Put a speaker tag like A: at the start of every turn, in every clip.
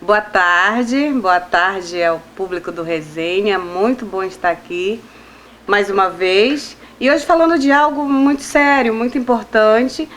A: Boa tarde ao público do Resenha, muito bom estar aqui mais uma vez. E hoje falando de algo muito sério, muito importante,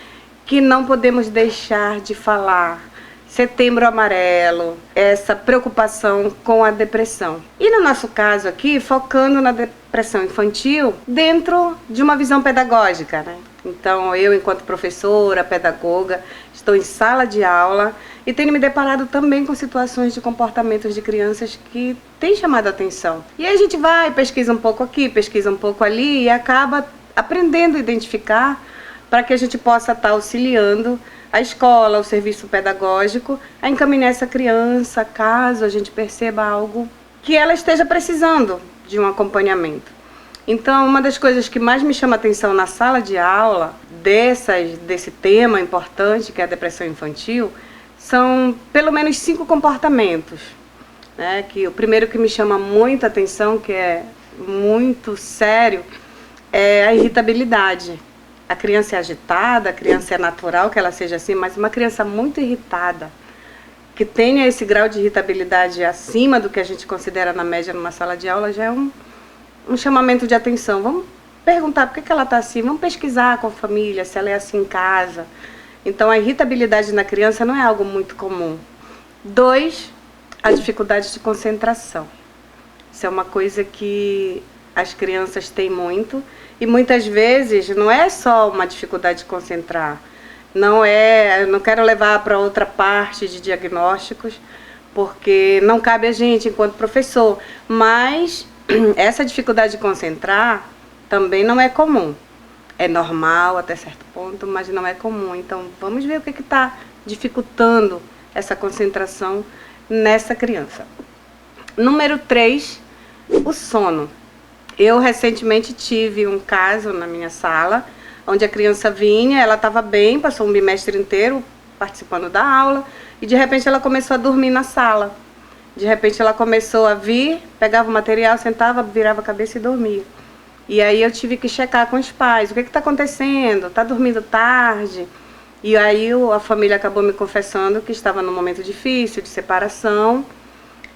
A: que não podemos deixar de falar. Setembro Amarelo, essa preocupação com a depressão. E no nosso caso aqui, focando na depressão infantil dentro de uma visão pedagógica, né? Então eu, enquanto professora, pedagoga, estou em sala de aula e tenho me deparado também com situações de comportamentos de crianças que têm chamado a atenção. E aí a gente vai, pesquisa um pouco aqui, pesquisa um pouco ali e acaba aprendendo a identificar para que a gente possa estar auxiliando a escola, o serviço pedagógico, a encaminhar essa criança, caso a gente perceba algo que ela esteja precisando de um acompanhamento. Então, uma das coisas que mais me chama a atenção na sala de aula, desse tema importante, que é a depressão infantil, são pelo menos 5 comportamentos. Né? Que o primeiro que me chama muita atenção, que é muito sério, é a irritabilidade. A criança é agitada, a criança é natural que ela seja assim, mas uma criança muito irritada, que tenha esse grau de irritabilidade acima do que a gente considera na média numa sala de aula, já é um chamamento de atenção. Vamos perguntar por que ela está assim, vamos pesquisar com a família, se ela é assim em casa. Então a irritabilidade na criança não é algo muito comum. 2, a dificuldade de concentração. Isso é uma coisa que as crianças têm muito. E muitas vezes não é só uma dificuldade de concentrar, eu não quero levar para outra parte de diagnósticos, porque não cabe a gente enquanto professor, mas essa dificuldade de concentrar também não é comum. É normal até certo ponto, mas não é comum. Então vamos ver o que está dificultando essa concentração nessa criança. Número 3, o sono. Eu recentemente tive um caso na minha sala, onde a criança vinha, ela estava bem, passou um bimestre inteiro participando da aula, e de repente ela começou a dormir na sala. De repente ela começou a vir, pegava o material, sentava, virava a cabeça e dormia. E aí eu tive que checar com os pais, o que está acontecendo? Está dormindo tarde? E aí a família acabou me confessando que estava num momento difícil, de separação.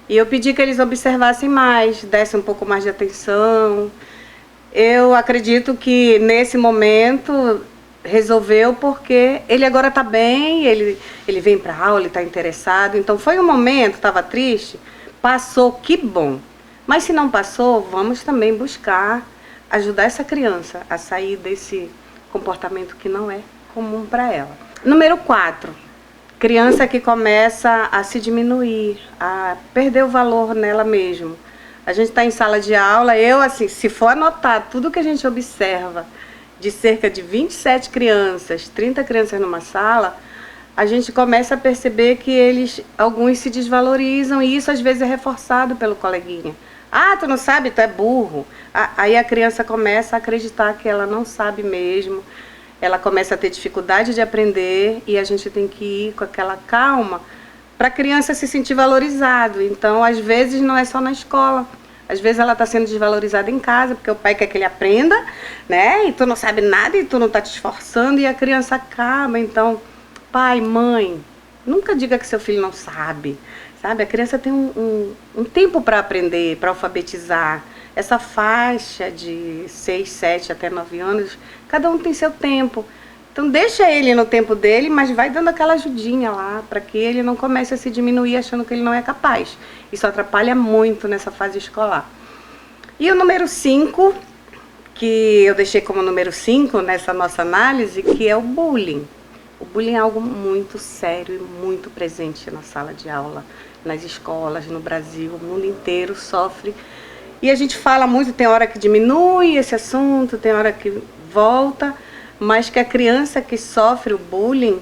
A: E eu pedi que eles observassem mais, dessem um pouco mais de atenção. Eu acredito que nesse momento resolveu porque ele agora está bem, ele vem para a aula, ele está interessado. Então foi um momento, estava triste, passou, que bom. Mas se não passou, vamos também buscar ajudar essa criança a sair desse comportamento que não é comum para ela. Número 4. Criança que começa a se diminuir, a perder o valor nela mesma. A gente está em sala de aula, se for anotar tudo que a gente observa, de cerca de 27 crianças, 30 crianças numa sala, a gente começa a perceber que alguns se desvalorizam e isso às vezes é reforçado pelo coleguinha. Ah, tu não sabe, tu é burro. Aí a criança começa a acreditar que ela não sabe mesmo. Ela começa a ter dificuldade de aprender e a gente tem que ir com aquela calma para a criança se sentir valorizado. Então, às vezes, não é só na escola. Às vezes ela está sendo desvalorizada em casa, porque o pai quer que ele aprenda, né? E tu não sabe nada e tu não está te esforçando e a criança acaba. Então, pai, mãe, nunca diga que seu filho não sabe. Sabe? A criança tem um tempo para aprender, para alfabetizar. Essa faixa de 6, 7 até 9 anos, cada um tem seu tempo. Então deixa ele no tempo dele, mas vai dando aquela ajudinha lá, para que ele não comece a se diminuir achando que ele não é capaz. Isso atrapalha muito nessa fase escolar. E o número 5, que eu deixei como número 5 nessa nossa análise, que é o bullying. O bullying é algo muito sério e muito presente na sala de aula, nas escolas, no Brasil, o mundo inteiro sofre. E a gente fala muito, tem hora que diminui esse assunto, tem hora que volta, mas que a criança que sofre o bullying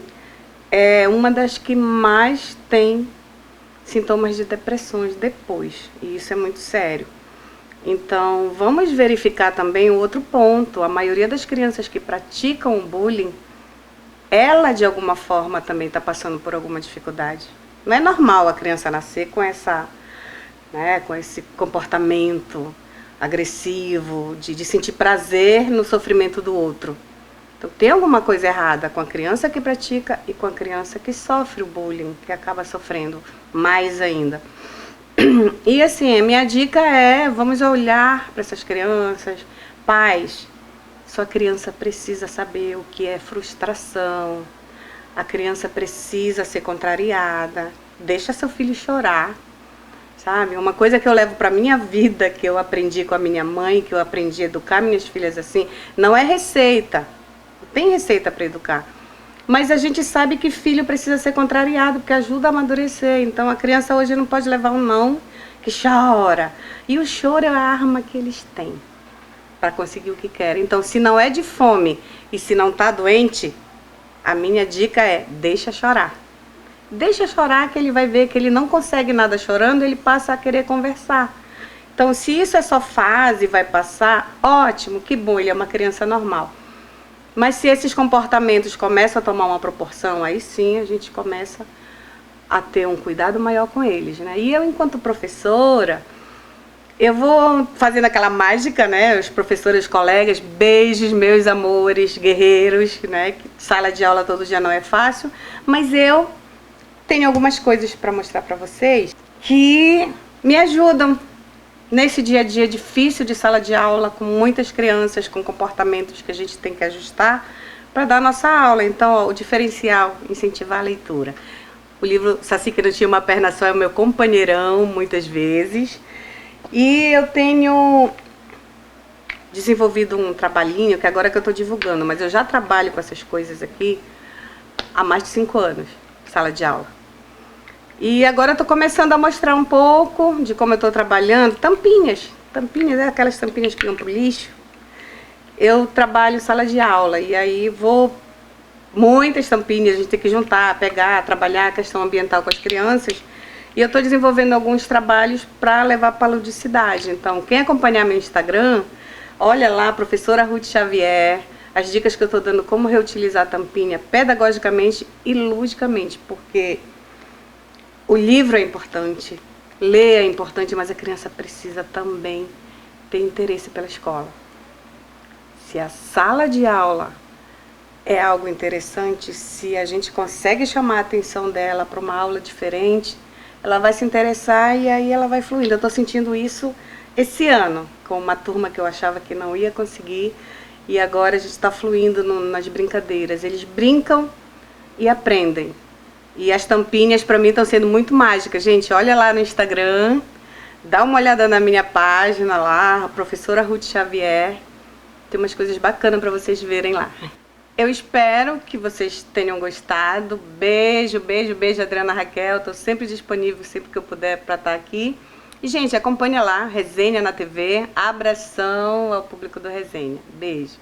A: é uma das que mais tem sintomas de depressões depois, e isso é muito sério. Então, vamos verificar também o outro ponto. A maioria das crianças que praticam o bullying, ela de alguma forma também está passando por alguma dificuldade. Não é normal a criança nascer com com esse comportamento agressivo, de sentir prazer no sofrimento do outro. Então tem alguma coisa errada com a criança que pratica e com a criança que sofre o bullying, que acaba sofrendo mais ainda. E assim, a minha dica é, vamos olhar para essas crianças. Pais, sua criança precisa saber o que é frustração. A criança precisa ser contrariada. Deixa seu filho chorar, sabe? Uma coisa que eu levo para minha vida, que eu aprendi com a minha mãe, que eu aprendi a educar minhas filhas assim, não é receita. Não tem receita para educar. Mas a gente sabe que filho precisa ser contrariado, porque ajuda a amadurecer. Então a criança hoje não pode levar um não, que chora. E o choro é a arma que eles têm para conseguir o que querem. Então, se não é de fome e se não está doente, a minha dica é, deixa chorar. Deixa chorar, que ele vai ver que ele não consegue nada chorando, ele passa a querer conversar. Então, se isso é só fase, vai passar, ótimo, que bom, ele é uma criança normal. Mas se esses comportamentos começam a tomar uma proporção, aí sim a gente começa a ter um cuidado maior com eles, né? E eu, enquanto professora, eu vou fazendo aquela mágica, né? Os professores, os colegas, beijos, meus amores, guerreiros, né? Sala de aula todo dia não é fácil, mas eu tenho algumas coisas para mostrar para vocês que me ajudam nesse dia a dia difícil de sala de aula, com muitas crianças, com comportamentos que a gente tem que ajustar para dar a nossa aula. Então, ó, o diferencial, incentivar a leitura. O livro Saci que não tinha uma perna só é o meu companheirão, muitas vezes. E eu tenho desenvolvido um trabalhinho, que agora que eu estou divulgando, mas eu já trabalho com essas coisas aqui há mais de 5 anos, sala de aula. E agora eu estou começando a mostrar um pouco de como eu estou trabalhando. Tampinhas, aquelas tampinhas que iam para o lixo. Eu trabalho sala de aula e aí vou... Muitas tampinhas, a gente tem que juntar, pegar, trabalhar a questão ambiental com as crianças. E eu estou desenvolvendo alguns trabalhos para levar para a ludicidade. Então, quem acompanhar meu Instagram, olha lá, professora Ruth Xavier, as dicas que eu estou dando como reutilizar a tampinha pedagogicamente e ludicamente, porque o livro é importante, ler é importante, mas a criança precisa também ter interesse pela escola. Se a sala de aula é algo interessante, se a gente consegue chamar a atenção dela para uma aula diferente, ela vai se interessar e aí ela vai fluindo. Eu estou sentindo isso esse ano, com uma turma que eu achava que não ia conseguir, e agora a gente está fluindo nas brincadeiras. Eles brincam e aprendem. E as tampinhas para mim estão sendo muito mágicas. Gente, olha lá no Instagram, dá uma olhada na minha página lá, a professora Ruth Xavier. Tem umas coisas bacanas para vocês verem lá. Eu espero que vocês tenham gostado. Beijo, beijo, beijo, Adriana Raquel. Estou sempre disponível, sempre que eu puder, para estar aqui. E, gente, acompanha lá, Resenha na TV. Abração ao público do Resenha. Beijo.